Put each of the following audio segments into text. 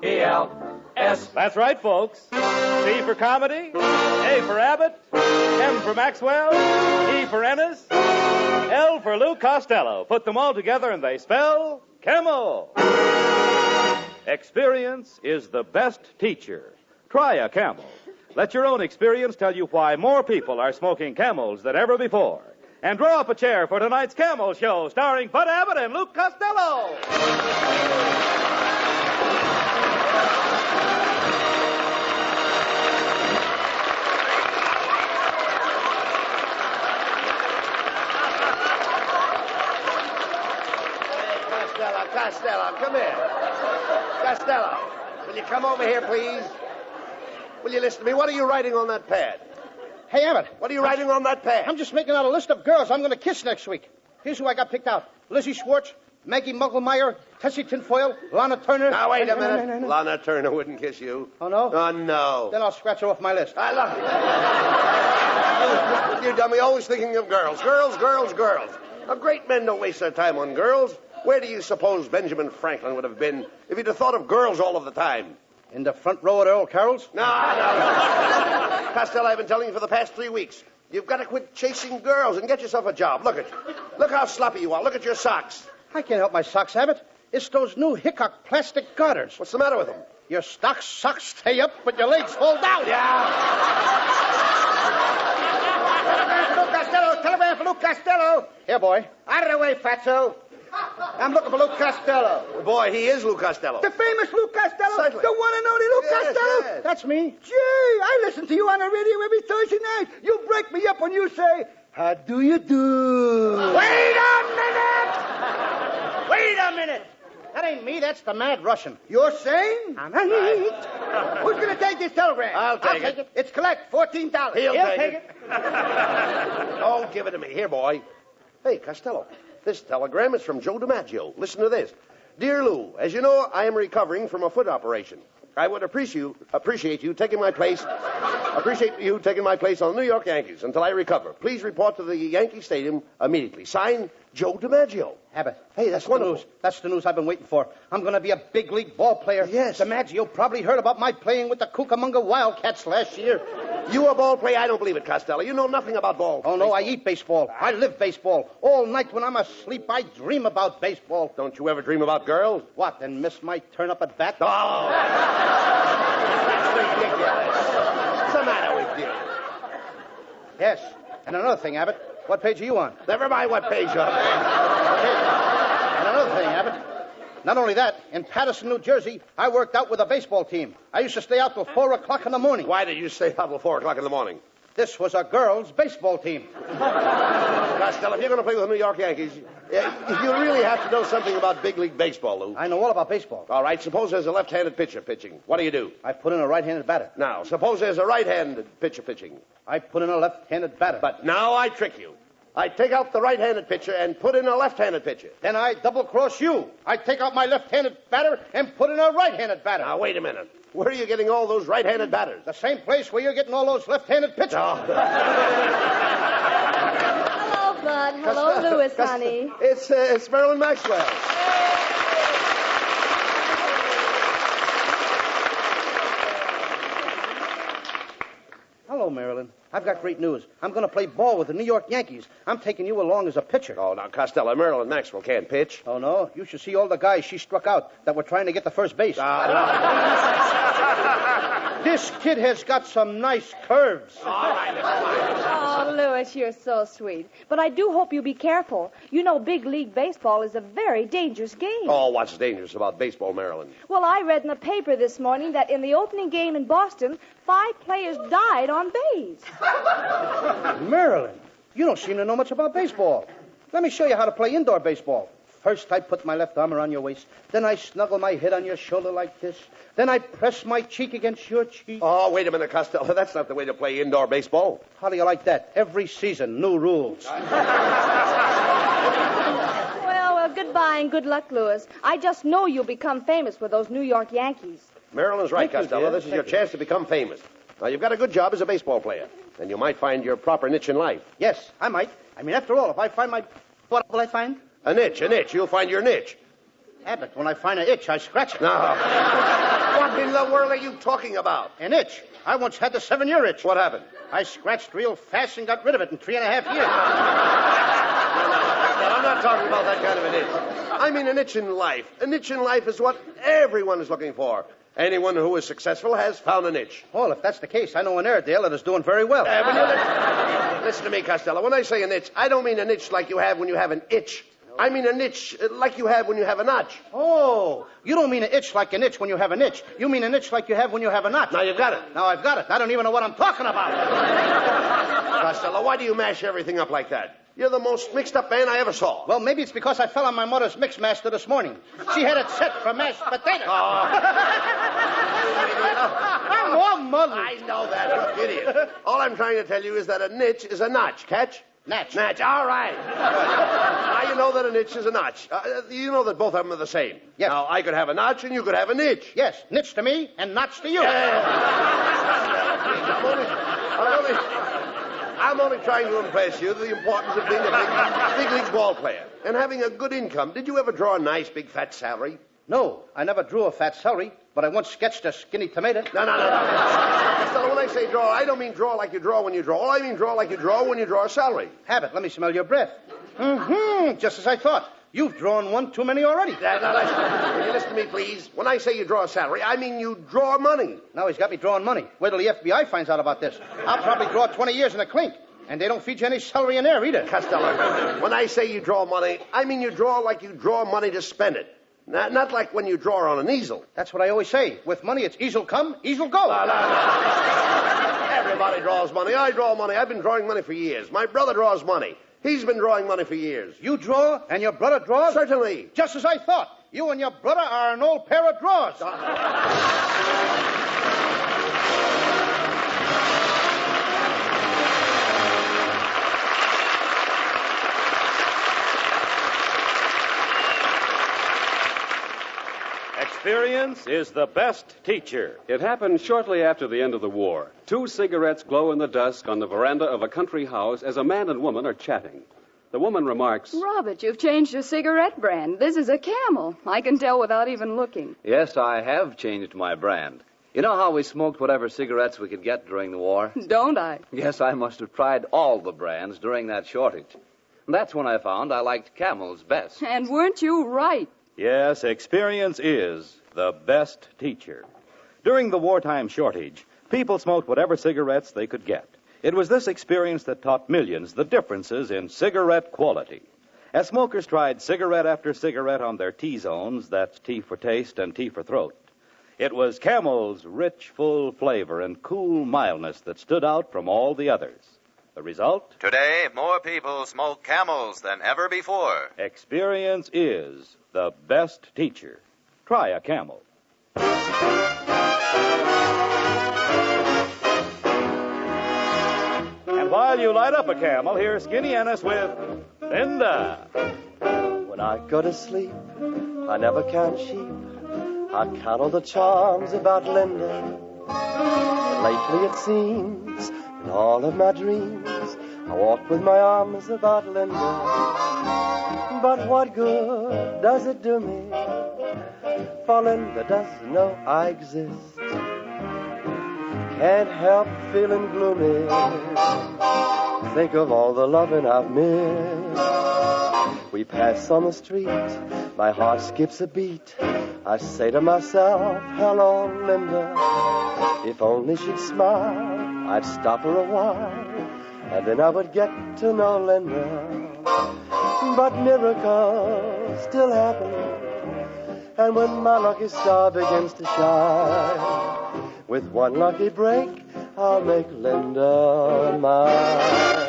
C-A-P-L-S. That's right, folks. C for comedy, A for Abbott, M for Maxwell, E for Ennis, L for Lou Costello. Put them all together and they spell Camel. Experience is the best teacher. Try a Camel. Let your own experience tell you why more people are smoking Camels than ever before. And draw up a chair for tonight's Camel Show, starring Bud Abbott and Lou Costello. Costello, come here. Costello, will you come over here, please? Will you listen to me? What are you writing on that pad? Hey, Abbott. What are you writing on that pad? I'm just making out a list of girls I'm going to kiss next week. Here's who I got picked out. Lizzie Schwartz, Maggie Mugglemeyer, Tessie Tinfoil, Lana Turner. Now, wait a minute. No. Lana Turner wouldn't kiss you. Oh, no? Oh, no. Then I'll scratch her off my list. I love you. You dummy, always thinking of girls. Girls. Now, great men don't waste their time on girls. Where do you suppose Benjamin Franklin would have been if he'd have thought of girls all of the time? In the front row at Earl Carroll's? No. Costello, I've been telling you for the past 3 weeks. You've got to quit chasing girls and get yourself a job. Look how sloppy you are. Look at your socks. I can't help my socks, Abbott. It's those new Hickok plastic garters. What's the matter with them? Your socks stay up, but your legs fall down. Yeah. Telegram for Lou Costello. Here, boy. Out of the way, fatso. I'm looking for Lou Costello. Boy, he is Lou Costello. The famous Lou Costello? Certainly. The one and only Lou Costello? Yes. That's me. Gee, I listen to you on the radio every Thursday night. You break me up when you say, how do you do? Wait a minute. That ain't me. That's the mad Russian. You're saying? I'm right. Who's going to take this telegram? I'll take it. It's collect. $14. He'll take it. Oh, give it to me. Here, boy. Hey, Costello. This telegram is from Joe DiMaggio. Listen to this. Dear Lou, as you know, I am recovering from a foot operation. I would appreciate you taking my place on the New York Yankees until I recover. Please report to the Yankee Stadium immediately. Signed, Joe DiMaggio. Abbott. Hey, that's wonderful. News. That's the news I've been waiting for. I'm going to be a big league ball player. Yes. DiMaggio probably heard about my playing with the Cucamonga Wildcats last year. You a ball player? I don't believe it, Costello. You know nothing about ball. Oh, no, baseball. I eat baseball. I live baseball. All night when I'm asleep, I dream about baseball. Don't you ever dream about girls? What, and miss might turn up at bat? Oh! That's ridiculous. What's the matter with you? Yes. And another thing, Abbott. What page are you on? Never mind what page you're on. And another thing, Abbott. Not only that, in Paterson, New Jersey, I worked out with a baseball team. I used to stay out till 4 o'clock in the morning. Why did you stay out till 4 o'clock in the morning? This was a girls' baseball team. Costello, if you're going to play with the New York Yankees, you really have to know something about big league baseball, Lou. I know all about baseball. All right, suppose there's a left-handed pitcher pitching. What do? I put in a right-handed batter. Now, suppose there's a right-handed pitcher pitching. I put in a left-handed batter. But now I trick you. I take out the right-handed pitcher and put in a left-handed pitcher. Then I double-cross you. I take out my left-handed batter and put in a right-handed batter. Now, wait a minute. Where are you getting all those right-handed batters? The same place where you're getting all those left-handed pitchers. Oh. Hello, Bud. Hello, Louis, honey. It's Marilyn Maxwell. Hello, Marilyn. I've got great news. I'm going to play ball with the New York Yankees. I'm taking you along as a pitcher. Oh, now, Costello, Marilyn Maxwell can't pitch. Oh, no? You should see all the guys she struck out that were trying to get to first base. This kid has got some nice curves. All right, never mind. Oh, Louis, you're so sweet. But I do hope you be careful. You know big league baseball is a very dangerous game. Oh, what's dangerous about baseball, Marilyn? Well, I read in the paper this morning that in the opening game in Boston, 5 players died on base. Marilyn, you don't seem to know much about baseball. Let me show you how to play indoor baseball. First, I put my left arm around your waist. Then I snuggle my head on your shoulder like this. Then I press my cheek against your cheek. Oh, wait a minute, Costello. That's not the way to play indoor baseball. How do you like that? Every season, new rules. Well, goodbye and good luck, Louis. I just know you'll become famous with those New York Yankees. Marilyn's right, Thank you, Costello. dear. This is your Thank you. chance to become famous. Now, you've got a good job as a baseball player, and you might find your proper niche in life. Yes, I might. I mean, after all, if I find my... What will I find? A niche. You'll find your niche. Abbott, when I find an itch, I scratch it. No. Why in the world are you talking about? An itch. I once had the 7-year itch. What happened? I scratched real fast and got rid of it in 3.5 years. No, I'm not talking about that kind of an itch. I mean an itch in life. An itch in life is what everyone is looking for. Anyone who is successful has found an itch. Well, if that's the case, I know an Airedale that is doing very well. Listen to me, Costello. When I say an itch, I don't mean an itch like you have when you have an itch. I mean an itch like you have when you have a notch. Oh, you don't mean an itch like an itch when you have an itch. You mean an itch like you have when you have a notch. Now you've got it. Now I've got it. I don't even know what I'm talking about. Costello, why do you mash everything up like that? You're the most mixed-up man I ever saw. Well, maybe it's because I fell on my mother's mix master this morning. She had it set for mashed potatoes. I'm all muddled. I know that, you idiot. All I'm trying to tell you is that a niche is a notch. Catch? Natch. Natch, all right. Now you know that a niche is a notch. You know that both of them are the same. Yes. Now, I could have a notch and you could have a niche. Yes, niche to me and notch to you. I'm only trying to impress you the importance of being a big league ball player and having a good income. Did you ever draw a nice big fat salary? No, I never drew a fat celery, but I once sketched a skinny tomato. No. Costello, when I say draw, I don't mean draw like you draw when you draw. I mean draw like you draw when you draw a salary. Abbott, let me smell your breath. Just as I thought. You've drawn one too many already. Will you listen to me, please? When I say you draw a salary, I mean you draw money. Now he's got me drawing money. Wait till the FBI finds out about this. I'll probably draw 20 years in a clink. And they don't feed you any celery in there either. Costello, when I say you draw money, I mean you draw like you draw money to spend it. Not like when you draw on an easel. That's what I always say. With money, it's easel come, easel go. Everybody draws money. I draw money. I've been drawing money for years. My brother draws money. He's been drawing money for years. You draw and your brother draws? Certainly. Just as I thought. You and your brother are an old pair of drawers. Experience is the best teacher. It happened shortly after the end of the war. 2 cigarettes glow in the dusk on the veranda of a country house as a man and woman are chatting. The woman remarks, Robert, you've changed your cigarette brand. This is a Camel. I can tell without even looking. Yes, I have changed my brand. You know how we smoked whatever cigarettes we could get during the war? Don't I? Yes, I must have tried all the brands during that shortage. That's when I found I liked Camel's best. And weren't you right? Yes, experience is the best teacher. During the wartime shortage, people smoked whatever cigarettes they could get. It was this experience that taught millions the differences in cigarette quality. As smokers tried cigarette after cigarette on their T-zones, that's T for taste and T for throat, it was Camel's rich, full flavor and cool mildness that stood out from all the others. The result? Today, more people smoke Camels than ever before. Experience is the best teacher. Try a Camel. And while you light up a Camel, here's Skinny Ennis with Linda. When I go to sleep, I never count sheep. I count all the charms about Linda. Lately it seems, in all of my dreams, I walk with my arms about Linda. But what good does it do me? For Linda doesn't know I exist. Can't help feeling gloomy. Think of all the loving I've missed. We pass on the street, my heart skips a beat. I say to myself, hello, Linda. If only she'd smile, I'd stop her a while, and then I would get to know Linda. But miracles still happen, and when my lucky star begins to shine, with one lucky break, I'll make Linda mine.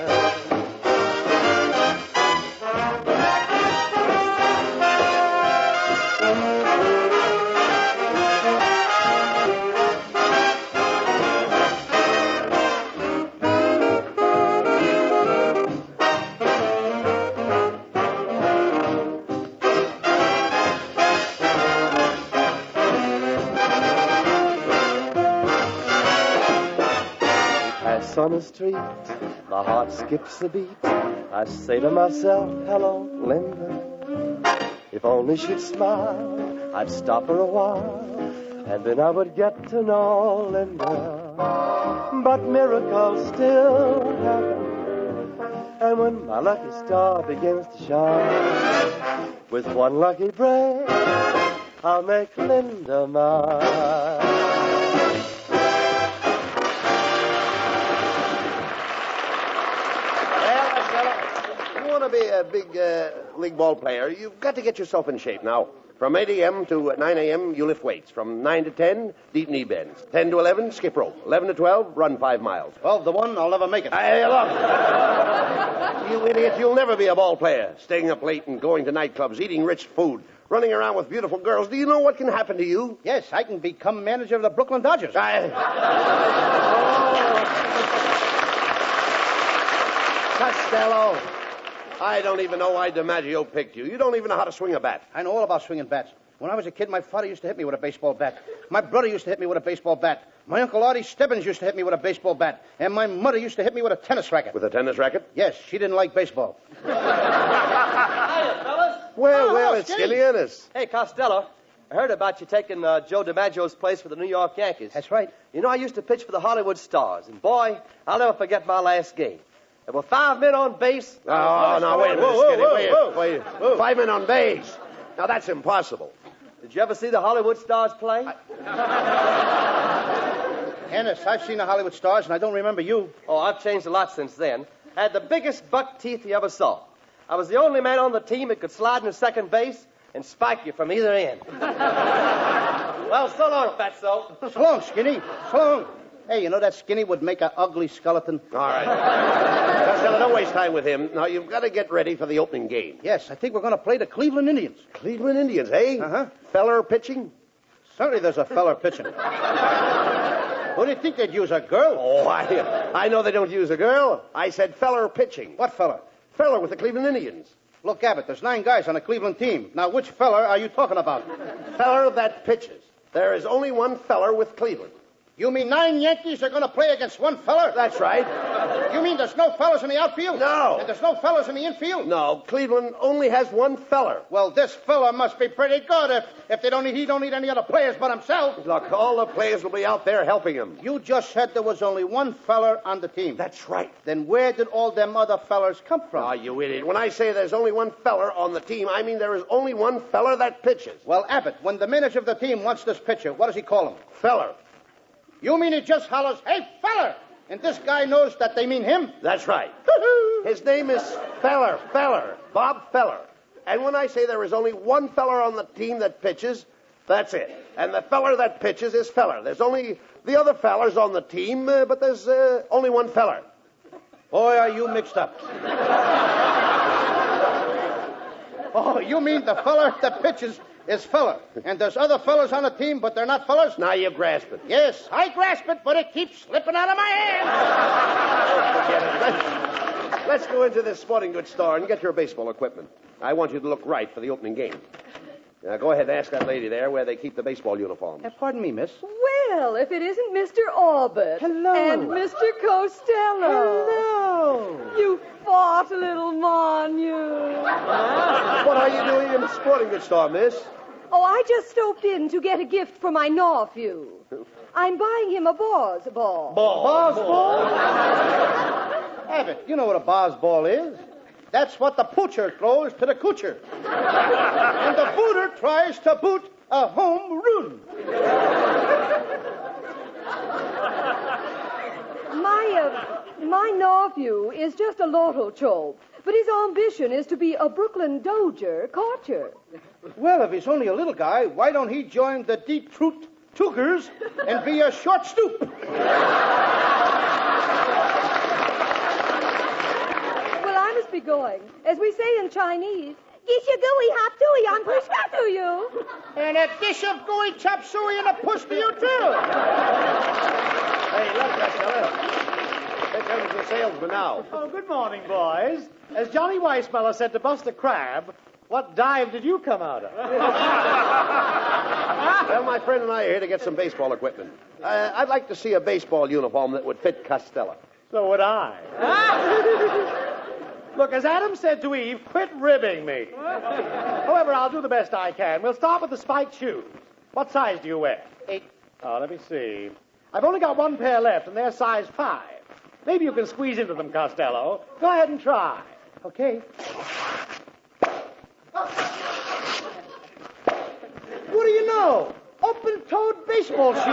On the street, my heart skips a beat. I say to myself, hello, Linda. If only she'd smile, I'd stop her a while, and then I would get to know Linda. But miracles still happen, and when my lucky star begins to shine, with one lucky break, I'll make Linda mine. To be a big league ball player, you've got to get yourself in shape now. From 8 a.m. to 9 a.m., you lift weights. From 9 to 10, deep knee bends. 10 to 11, skip rope. 11 to 12, run 5 miles. 12 to 1, I'll never make it. Hey, look. You idiot, you'll never be a ball player. Staying up late and going to nightclubs, eating rich food, running around with beautiful girls. Do you know what can happen to you? Yes, I can become manager of the Brooklyn Dodgers. Costello. I don't even know why DiMaggio picked you. You don't even know how to swing a bat. I know all about swinging bats. When I was a kid, my father used to hit me with a baseball bat. My brother used to hit me with a baseball bat. My Uncle Artie Stebbins used to hit me with a baseball bat. And my mother used to hit me with a tennis racket. With a tennis racket? Yes, she didn't like baseball. Hiya, fellas. Well, it's Skinny Ennis. Hey, Costello. I heard about you taking Joe DiMaggio's place for the New York Yankees. That's right. You know, I used to pitch for the Hollywood Stars. And, boy, I'll never forget my last game. There were 5 men on base. Oh, no, wait a minute, Skinny. Wait. 5 men on base. Now, that's impossible. Did you ever see the Hollywood Stars play? Ennis, I've seen the Hollywood Stars, and I don't remember you. Oh, I've changed a lot since then. I had the biggest buck teeth you ever saw. I was the only man on the team that could slide into second base and spike you from either end. Well, so long, Fatso. So long, Skinny. So long. Hey, you know that Skinny would make an ugly skeleton? All right. Costello, don't waste time with him. Now, you've got to get ready for the opening game. Yes, I think we're going to play the Cleveland Indians. Cleveland Indians, eh? Uh-huh. Feller pitching? Certainly there's a feller pitching. Who do you think they'd use, a girl? Oh, I know they don't use a girl. I said feller pitching. What feller? Feller with the Cleveland Indians. Look, Abbott, there's 9 guys on the Cleveland team. Now, which feller are you talking about? Feller that pitches. There is only one feller with Cleveland. You mean 9 Yankees are going to play against one feller? That's right. You mean there's no fellers in the outfield? No. And there's no fellers in the infield? No, Cleveland only has one feller. Well, this feller must be pretty good if he don't need any other players but himself. Look, all the players will be out there helping him. You just said there was only one feller on the team. That's right. Then where did all them other fellers come from? Oh, you idiot. When I say there's only one feller on the team, I mean there is only one feller that pitches. Well, Abbott, when the manager of the team wants this pitcher, what does he call him? Feller. You mean he just hollers, "Hey, feller!" And this guy knows that they mean him? That's right. His name is Feller, Bob Feller. And when I say there is only one feller on the team that pitches, that's it. And the feller that pitches is Feller. There's only the other fellers on the team, but there's only one feller. Boy, are you mixed up. Oh, you mean the feller that pitches is feller. And there's other fellers on the team, but they're not fellers? Now you grasp it. Yes, I grasp it, but it keeps slipping out of my hand. Forget it. Let's go into this sporting goods store and get your baseball equipment. I want you to look right for the opening game. Now, go ahead and ask that lady there where they keep the baseball uniforms. Pardon me, miss. Well, if it isn't Mr. Abbott. Hello. And Mr. Costello. Hello. You fought, little mon, you. What are you doing in the sporting goods store, miss? Oh, I just stopped in to get a gift for my nephew. I'm buying him a Boz ball. Boz ball? Abbott, you know what a Boz ball is. That's what the poocher throws to the coocher. And the booter tries to boot a home run. My nephew is just a lotto chope, but his ambition is to be a Brooklyn Doger catcher. Well, if he's only a little guy, why don't he join the Detroit Tougers and be a short stoop? Be going. As we say in Chinese, "Get your gooey hop suey on push got to you." And a dish of gooey chop suey and a push to you, too. Hey, look, Costello. Here comes the salesman now. Oh, good morning, boys. As Johnny Weissmuller said to Buster Crabbe, what dive did you come out of? Well, my friend and I are here to get some baseball equipment. I'd like to see a baseball uniform that would fit Costello. So would I. Look, as Adam said to Eve, quit ribbing me. However, I'll do the best I can. We'll start with the spiked shoes. What size do you wear? 8. Oh, let me see. I've only got one pair left, and they're size 5. Maybe you can squeeze into them, Costello. Go ahead and try. Okay. What do you know? Open-toed baseball shoes.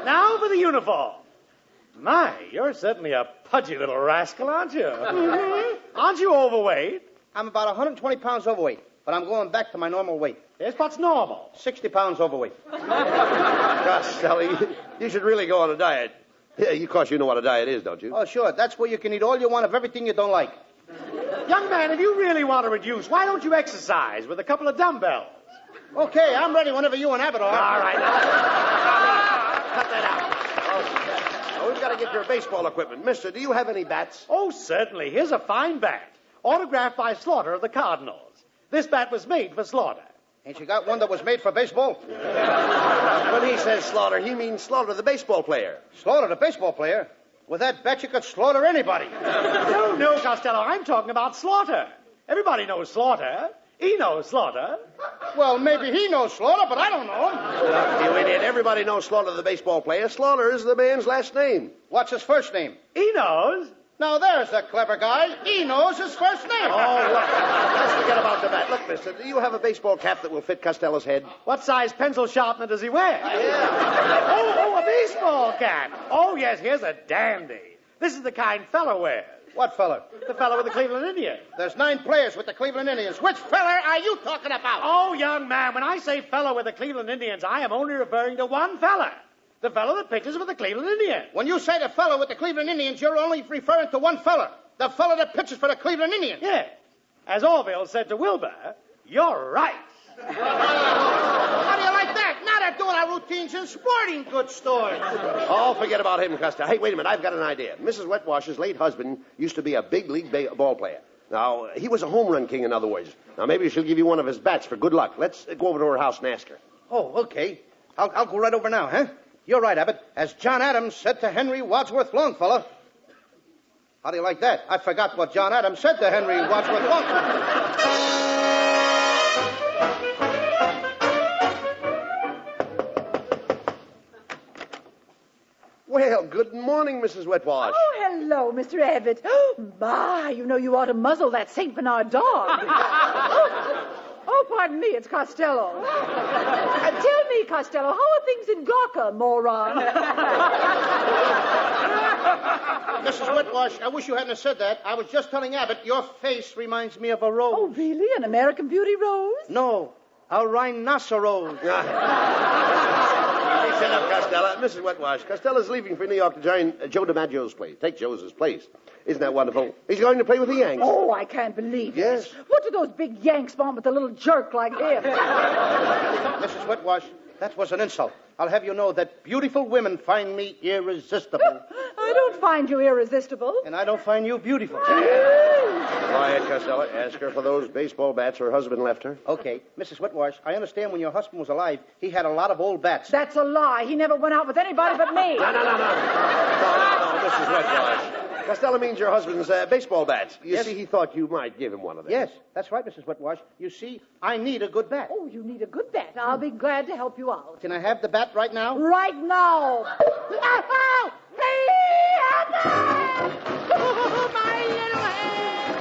Now for the uniform. My, you're certainly a pudgy little rascal, aren't you? Mm-hmm. Aren't you overweight? I'm about 120 pounds overweight, but I'm going back to my normal weight. Yes, what's normal? 60 pounds overweight. Costello, you should really go on a diet. Yeah, of course, you know what a diet is, don't you? Oh, sure. That's where you can eat all you want of everything you don't like. Young man, if you really want to reduce, why don't you exercise with a couple of dumbbells? Okay, I'm ready whenever you and Abbott are. All right. Cut that out. Oh, we've got to get your baseball equipment. Mister, do you have any bats? Oh, certainly. Here's a fine bat, autographed by Slaughter of the Cardinals. This bat was made for Slaughter. Ain't you got one that was made for baseball? When he says Slaughter, he means Slaughter, the baseball player. Slaughter, the baseball player? With that bat, you could slaughter anybody. No, Costello. I'm talking about Slaughter. Everybody knows Slaughter. He knows Slaughter. Well, maybe he knows Slaughter, but I don't know him. Look, you idiot. Everybody knows Slaughter, the baseball player. Slaughter is the man's last name. What's his first name? He knows. Now, there's a clever guy. He knows his first name. Oh, look. Let's forget about the bat. Look, mister, do you have a baseball cap that will fit Costello's head? What size pencil sharpener does he wear? Yeah. Oh, a baseball cap. Oh, yes, here's a dandy. This is the kind fella wears. What fella? The fella with the Cleveland Indians. There's 9 players with the Cleveland Indians. Which fella are you talking about? Oh, young man, when I say fella with the Cleveland Indians, I am only referring to one fella. The fellow that pitches for the Cleveland Indians. When you say the fella with the Cleveland Indians, you're only referring to one fella. The fella that pitches for the Cleveland Indians. Yes. As Orville said to Wilbur, you're right. How do you like that? Now they're doing our routines in sporting goods stores. Oh, forget about him, Costello. Hey, wait a minute. I've got an idea. Mrs. Wetwash's late husband used to be a big league ball player. Now, he was a home run king, in other words. Now, maybe she'll give you one of his bats for good luck. Let's go over to her house and ask her. Oh, okay. I'll go right over now, huh? You're right, Abbott. As John Adams said to Henry Wadsworth Longfellow. How do you like that? I forgot what John Adams said to Henry Wadsworth Longfellow. Well, good morning, Mrs. Wetwash. Oh, hello, Mr. Abbott. Oh, my, you know you ought to muzzle that St. Bernard dog. Oh, pardon me, it's Costello. Tell me, Costello, how are things in Gawker, moron? Mrs. Wetwash, I wish you hadn't said that. I was just telling Abbott your face reminds me of a rose. Oh, really? An American Beauty rose? No, a rhinoceros. Hey, shut up, Costello. Mrs. Wetwash, Costello's leaving for New York to join Joe DiMaggio's place. Take Joe's place. Isn't that wonderful? He's going to play with the Yanks. Oh, I can't believe it. Yes. What do those big Yanks want with a little jerk like him? Mrs. Wetwash, that was an insult. I'll have you know that beautiful women find me irresistible. I don't find you irresistible. And I don't find you beautiful. Quiet, Costello. Ask her for those baseball bats her husband left her. Okay. Mrs. Wetwash, I understand when your husband was alive, he had a lot of old bats. That's a lie. He never went out with anybody but me. No, Mrs. Wetwash. Costello means your husband's baseball bats. You see, he thought you might give him one of them. Yes, that's right, Mrs. Wetwash. You see, I need a good bat. Oh, you need a good bat. I'll be glad to help you out. Can I have the bat right now? Right now. Oh, my little head.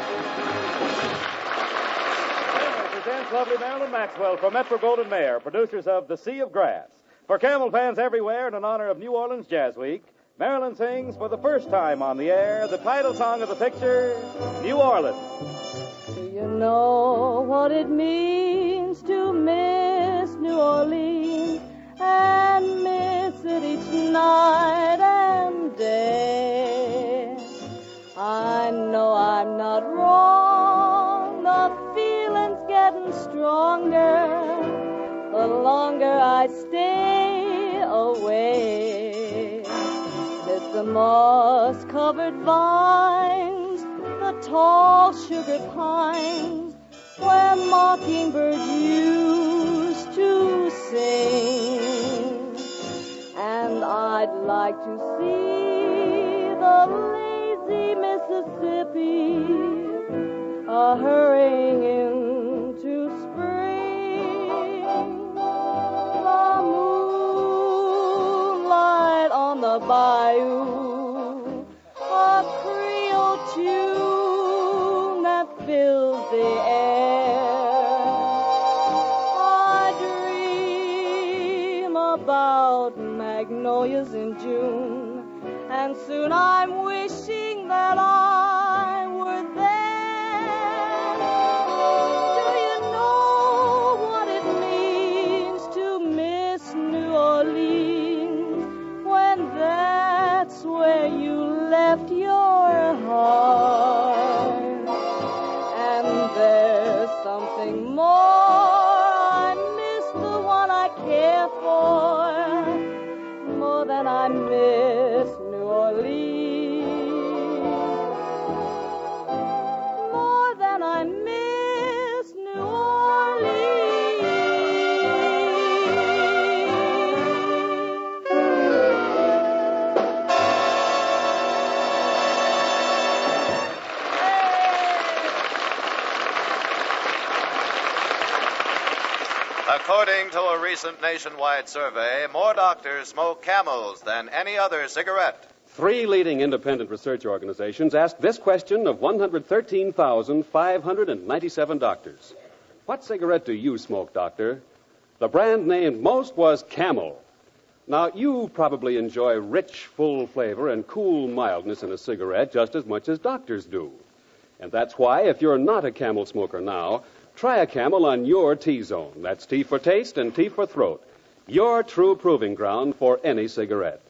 Presents lovely Marilyn Maxwell from Metro-Goldwyn-Mayer, producers of The Sea of Grass. For Camel fans everywhere and in honor of New Orleans Jazz Week, Marilyn sings for the first time on the air the title song of the picture, New Orleans. Do you know what it means to miss New Orleans and miss it each night and day? I know I'm not wrong. The feeling's getting stronger the longer I stay away. The moss-covered vines, the tall sugar pines, where mockingbirds used to sing. And I'd like to see the lazy Mississippi hurrying into spring. bayou, a Creole tune that fills the air. I dream about magnolias in June, and soon I'm wishing that I were there. Do you know what it means to miss New Orleans when that's where you left your heart? And there's something more. I miss the one I care for more than I miss New Orleans. More than I miss New According to a recent nationwide survey, more doctors smoke Camels than any other cigarette. 3 leading independent research organizations asked this question of 113,597 doctors. What cigarette do you smoke, doctor? The brand named most was Camel. Now, you probably enjoy rich, full flavor and cool mildness in a cigarette just as much as doctors do. And that's why, if you're not a Camel smoker now, try a Camel on your T-zone. That's T for taste and T for throat. Your true proving ground for any cigarette.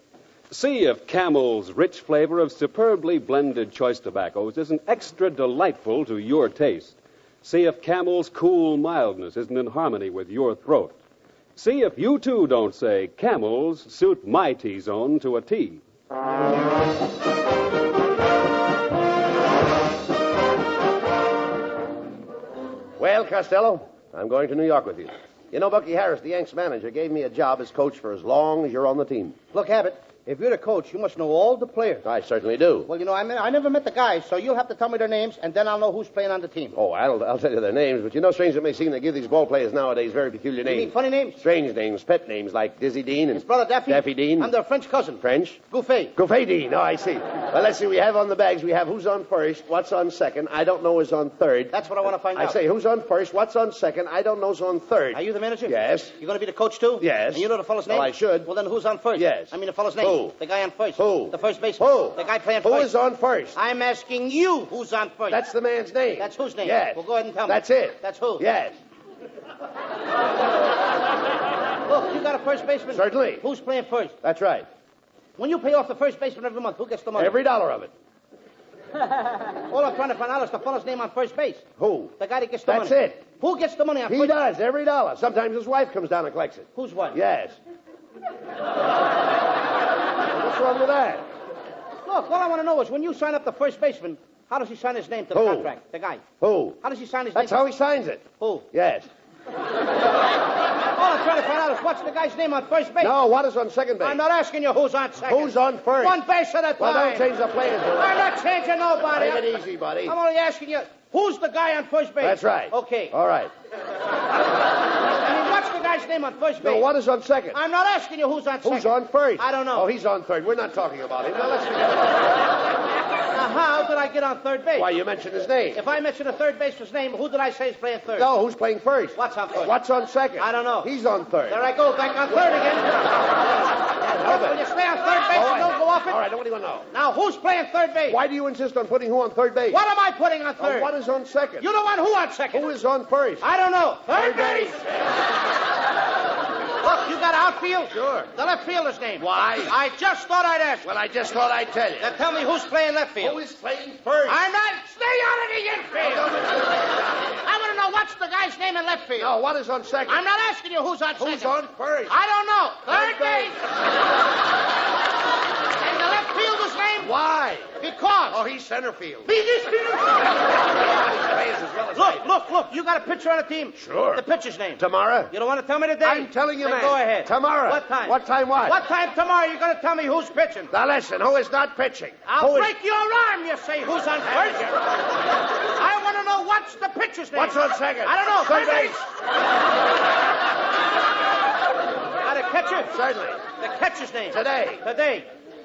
See if Camel's rich flavor of superbly blended choice tobaccos isn't extra delightful to your taste. See if Camel's cool mildness isn't in harmony with your throat. See if you, too, don't say, Camels suit my T-zone to a T. Well, Costello, I'm going to New York with you. You know, Bucky Harris, the Yanks manager, gave me a job as coach for as long as you're on the team. Look, Abbott, if you're the coach, you must know all the players. I certainly do. Well, you know, I never met the guys, so you'll have to tell me their names, and then I'll know who's playing on the team. Oh, I'll tell you their names, but you know, strange it may seem, they give these ball players nowadays very peculiar names. You mean funny names? Strange names, pet names, like Dizzy Dean and... His brother Daffy? Daffy Dean. I'm their French cousin. French? Gouffet. Gouffet Dean, oh, I see. Well, let's see, we have on the bags, we have who's on first, what's on second, I don't know who's on third. That's what I want to find out. I say, who's on first, what's on second, I don't know who's on third. Are you the manager? Yes. You're going to be the coach, too? Yes. And you know the fellow's name? Well, I should. Well, then who's on first? Yes. I mean the fellow's name. Who? The guy on first. Who? The first baseman. Who? The guy playing Who first. is on first? I'm asking you who's on first. That's the man's name. That's whose name? Yes. Well, go ahead and tell me. That's it. That's who? Yes. Look, you got a first baseman. Certainly. Who's playing first? That's right. When you pay off the first baseman every month, who gets the money? Every dollar of it. All I'm trying to find out is the fellow's name on first base. Who? The guy that gets the money. That's it. Who gets the money on He first does, every dollar. Sometimes his wife comes down and collects it. Whose wife? Yes. What's wrong with that? Look, all I want to know is when you sign up the first baseman, how does he sign his name to the Who? contract? The guy. Who? How does he sign his That's name? how he signs it. Who? Yes. All I'm trying to find out is what's the guy's name on first base? No, what is on second base? I'm not asking you who's on second. Who's on first? One base at a time. Well, don't change the players. I'm not changing nobody. Take it easy, buddy. I'm only asking you, who's the guy on first base? That's right. Okay. All right. I mean, what's the guy's name on first base? No, what is on second? I'm not asking you who's on second. Who's on first? I don't know. Oh, he's on third. We're not talking about him. Now, let's forget about Now, how did I get on third base? it. Why, you mentioned his name. If I mention a third baseman's name, who did I say is playing third? No, who's playing first? What's on first? What's on second? I don't know. He's on third. There I go, back on third again. Will you stay on third base and don't go off it? All right, what do you want to know? Now, who's playing third base? Why do you insist on putting who on third base? What am I putting on third? What is on second? You don't want who on second? Who is on first? I don't know. Third base. Look, you got outfield? Sure. The left fielder's name. Why? I just thought I'd ask. Well, I just thought I'd tell you. Then tell me who's playing left field. Who is playing first? I'm not. Stay out of the infield. I want to know what's the guy's name in left field. No, what is on second? I'm not asking you who's on second. Who's on first? I don't know. Third base. And the left fielder's name? Why? Because. Oh, he's center field. He's center field. Look. Look. You got a pitcher on the team? Sure. The pitcher's name? Tomorrow? You don't want to tell me today? I'm telling you, Then man. go ahead. Tomorrow. What time? What time what? What time tomorrow you're going to tell me who's pitching? Now listen, who is not pitching? I'll break your arm, you say, who's on first? I want to know what's the pitcher's name. What's on second? I don't know. Third base. Got a catcher? Certainly. The catcher's name. Today.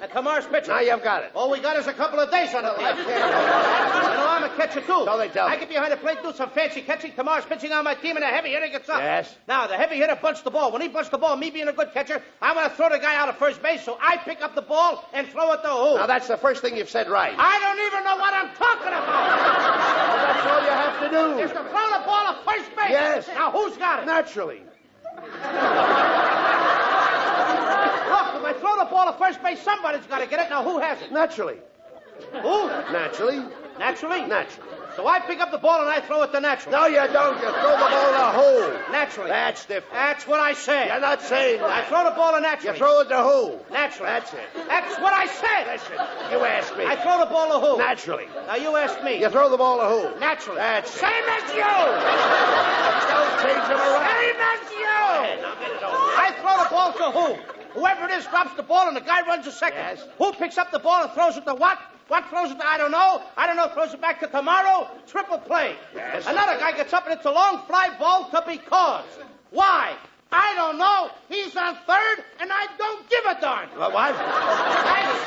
And Kamar's pitching. Now you've got it. All we got is a couple of days on the clock. I'm a catcher, too. So they tell me. I get behind the plate, do some fancy catching. Kamar's pitching on my team, and a heavy hitter gets up. Yes. Now, the heavy hitter bunts the ball. When he bunts the ball, me being a good catcher, I want to throw the guy out of first base, so I pick up the ball and throw it to who? Now, that's the first thing you've said right. I don't even know what I'm talking about. Well, that's all you have to do. Is to throw the ball at first base. Yes. Now, who's got it? Naturally. Look, if I throw the ball at first base, somebody's got to get it. Now, who has it? Naturally. Who? Naturally. Naturally? Naturally. So I pick up the ball and I throw it to Naturally. No, you don't. You throw the ball in a hole. Naturally. That's different. That's what I said. You're not saying that. I throw the ball to Naturally. You throw it to who? Naturally. That's it. That's what I said. Listen, you asked me. I throw the ball to who? Naturally. Now you ask me. You throw the ball to who? Naturally. That's it. Same as you. Don't change them around. Same as you. I throw the ball to who? Whoever it is drops the ball and the guy runs a second. Yes. Who picks up the ball and throws it to what? What throws it to? I don't know. I don't know. Throws it back to tomorrow. Triple play. Yes. Another guy gets up and it's a long fly ball to because. Why? I don't know. He's on third and I don't give a darn. What? I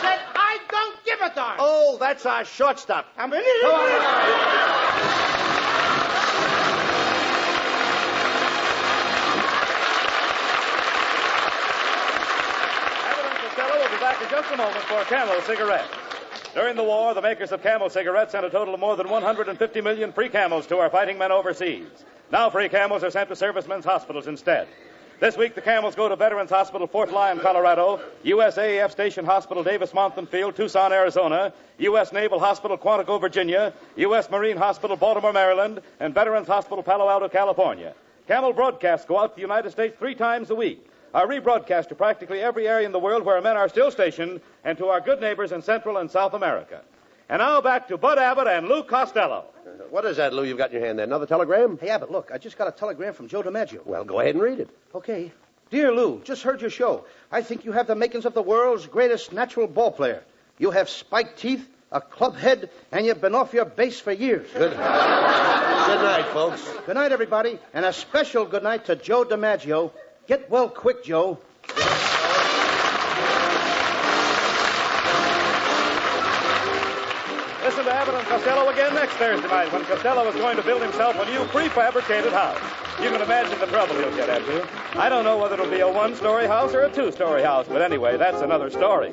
said I don't give a darn. Oh, that's our shortstop. I'm in Come on. Abbott and Costello will be back in just a moment for Camel cigarettes. During the war, the makers of Camel cigarettes sent a total of more than 150 million free Camels to our fighting men overseas. Now free Camels are sent to servicemen's hospitals instead. This week, the Camels go to Veterans Hospital, Fort Lyon, Colorado, USAF Station Hospital, Davis-Monthan Field, Tucson, Arizona, U.S. Naval Hospital, Quantico, Virginia, U.S. Marine Hospital, Baltimore, Maryland, and Veterans Hospital, Palo Alto, California. Camel broadcasts go out to the United States 3 times a week, are rebroadcast to practically every area in the world where men are still stationed, and to our good neighbors in Central and South America. And now back to Bud Abbott and Lou Costello. What is that, Lou, you've got in your hand there? Another telegram? Hey, Abbott, look. I just got a telegram from Joe DiMaggio. Well, go ahead and read it. Okay. Dear Lou, just heard your show. I think you have the makings of the world's greatest natural ball player. You have spiked teeth, a club head, and you've been off your base for years. Good night, folks. Good night, everybody. And a special good night to Joe DiMaggio. Get well quick, Joe. Listen to Abbott and Costello again next Thursday night when Costello is going to build himself a new prefabricated house. You can imagine the trouble he'll get into. I don't know whether it'll be a 1-story house or a 2-story house, but anyway, that's another story.